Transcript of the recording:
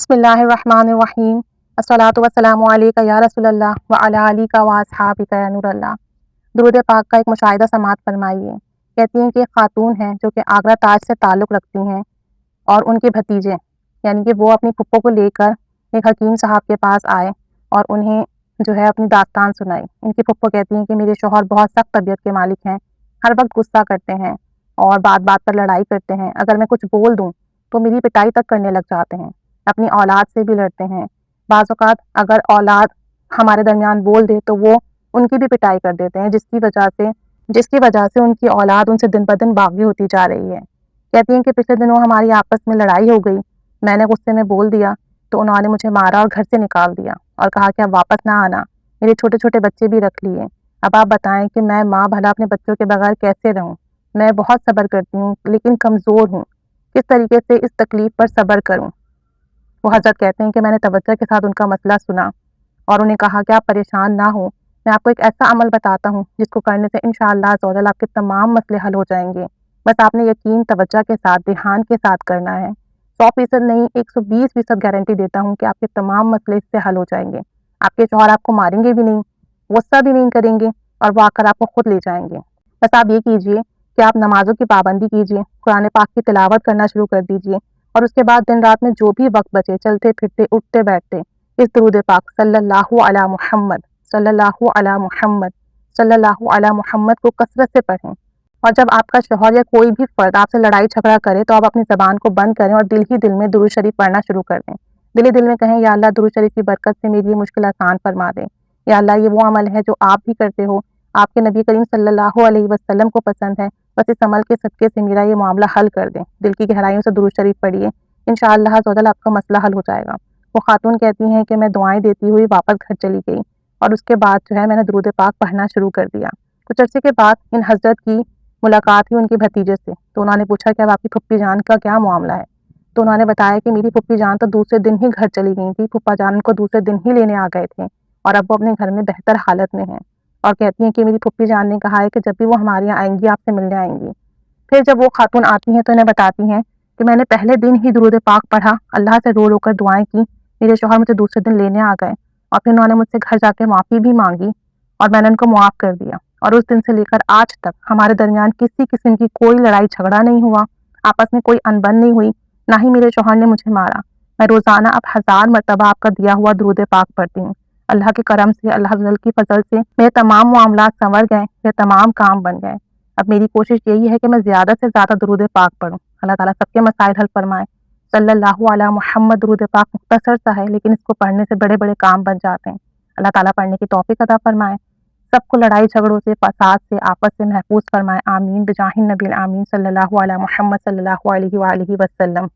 بسم اللہ الرحمن الرحیم الصلاۃ والسلام علیک یا رسول اللہ وعلی آلک و اصحابک یا نور اللہ۔ درود پاک کا ایک مشاہدہ سماعت فرمائیے۔ کہتی ہیں کہ ایک خاتون ہیں جو کہ آگرہ تاج سے تعلق رکھتی ہیں، اور ان کے بھتیجے یعنی کہ وہ اپنی پھپھو کو لے کر ایک حکیم صاحب کے پاس آئے اور انہیں جو ہے اپنی داستان سنائی۔ ان کی پھپھو کہتی ہیں کہ میرے شوہر بہت سخت طبیعت کے مالک ہیں، ہر وقت غصہ کرتے ہیں اور بات بات پر لڑائی کرتے ہیں، اگر میں کچھ بول دوں تو میری پٹائی تک کرنے لگ جاتے ہیں، اپنی اولاد سے بھی لڑتے ہیں، بعض اوقات اگر اولاد ہمارے درمیان بول دے تو وہ ان کی بھی پٹائی کر دیتے ہیں، جس کی وجہ سے ان کی اولاد ان سے دن بدن باغی ہوتی جا رہی ہے۔ کہتی ہیں کہ پچھلے دنوں ہماری آپس میں لڑائی ہو گئی، میں نے غصے میں بول دیا تو انہوں نے مجھے مارا اور گھر سے نکال دیا اور کہا کہ اب واپس نہ آنا، میرے چھوٹے چھوٹے بچے بھی رکھ لیے، اب آپ بتائیں کہ میں ماں بھلا اپنے بچوں کے بغیر کیسے رہوں؟ میں بہت صبر کرتی ہوں لیکن کمزور ہوں، کس طریقے سے اس تکلیف پر صبر کروں؟ وہ حضرت کہتے ہیں کہ میں نے توجہ کے ساتھ ان کا مسئلہ سنا اور انہیں کہا کہ آپ پریشان نہ ہوں، میں آپ کو ایک ایسا عمل بتاتا ہوں جس کو کرنے سے انشاءاللہ عز و جل آپ کے تمام مسئلے حل ہو جائیں گے، بس آپ نے یقین توجہ کے ساتھ دھیان کے ساتھ کرنا ہے، 100% نہیں 120% گارنٹی دیتا ہوں کہ آپ کے تمام مسئلے اس سے حل ہو جائیں گے۔ آپ کے شوہر آپ کو ماریں گے بھی نہیں، غصہ بھی نہیں کریں گے اور وہ آ کر آپ کو خود لے جائیں گے۔ بس آپ یہ کیجئے کہ آپ نمازوں کی پابندی کیجئے، قرآن پاک کی تلاوت کرنا شروع کر دیجئے، اور اس کے بعد دن رات میں جو بھی وقت بچے، چلتے پھرتے اٹھتے بیٹھتے، اس درود پاک صلی اللہ علی محمد صلی اللہ علی محمد صلی اللہ علی محمد کو کثرت سے پڑھیں۔ اور جب آپ کا شوہر یا کوئی بھی فرد آپ سے لڑائی جھگڑا کرے تو آپ اپنی زبان کو بند کریں اور دل ہی دل میں درود شریف پڑھنا شروع کر دیں۔ دل ہی دل میں کہیں یا اللہ درود شریف کی برکت سے میری یہ مشکل آسان فرما دے، یا اللہ یہ وہ عمل ہے جو آپ بھی کرتے ہو، آپ کے نبی کریم صلی اللہ علیہ وسلم کو پسند ہے، بس اس عمل کے صدقے سے میرا یہ معاملہ حل کر دیں۔ دل کی گہرائیوں سے درود شریف پڑھیے، انشاءاللہ عز و جل آپ کا مسئلہ حل ہو جائے گا۔ وہ خاتون کہتی ہیں کہ میں دعائیں دیتی ہوئی واپس گھر چلی گئی اور اس کے بعد جو ہے میں نے درود پاک پڑھنا شروع کر دیا۔ کچھ عرصے کے بعد ان حضرت کی ملاقات ہوئی ان کے بھتیجے سے، تو انہوں نے پوچھا کہ اب آپ کی پھپھی جان کا کیا معاملہ ہے؟ تو انہوں نے بتایا کہ میری پھپھی جان تو دوسرے دن ہی گھر چلی گئی تھی، پھپھا جان ان کو دوسرے دن ہی لینے آ گئے تھے اور اب وہ اپنے گھر میں بہتر حالت میں ہیں، اور کہتی ہیں کہ میری پھپھی جان نے کہا ہے کہ جب بھی وہ ہمارے یہاں آئیں گی آپ سے ملنے آئیں گی۔ پھر جب وہ خاتون آتی ہیں تو انہیں بتاتی ہیں کہ میں نے پہلے دن ہی درود پاک پڑھا، اللہ سے رو رو کر دعائیں کی، میرے شوہر مجھے دوسرے دن لینے آ گئے اور پھر انہوں نے مجھ سے گھر جا کے معافی بھی مانگی اور میں نے ان کو معاف کر دیا، اور اس دن سے لے کر آج تک ہمارے درمیان کسی قسم کی کوئی لڑائی جھگڑا نہیں ہوا، آپس میں کوئی انبن نہیں ہوئی، نہ ہی میرے شوہر نے مجھے مارا۔ میں روزانہ اب 1000 مرتبہ آپ کا دیا ہوا درود پاک پڑھتی ہوں۔ اللہ کے کرم سے، اللہ تعالی کی فضل سے میرے تمام معاملات سنور گئے، میرے تمام کام بن گئے۔ اب میری کوشش یہی ہے کہ میں زیادہ سے زیادہ درود پاک پڑھوں، اللہ تعالیٰ سب کے مسائل حل فرمائے۔ صلی اللہ علی محمد درود پاک مختصر سا ہے لیکن اس کو پڑھنے سے بڑے بڑے کام بن جاتے ہیں، اللہ تعالیٰ پڑھنے کی توفیق عطا فرمائے، سب کو لڑائی جھگڑوں سے، فساد سے، آپس سے محفوظ فرمائے، آمین بجاہ النبی الامین صلی اللہ علی محمد صلی اللہ علیہ وآلہ وسلم۔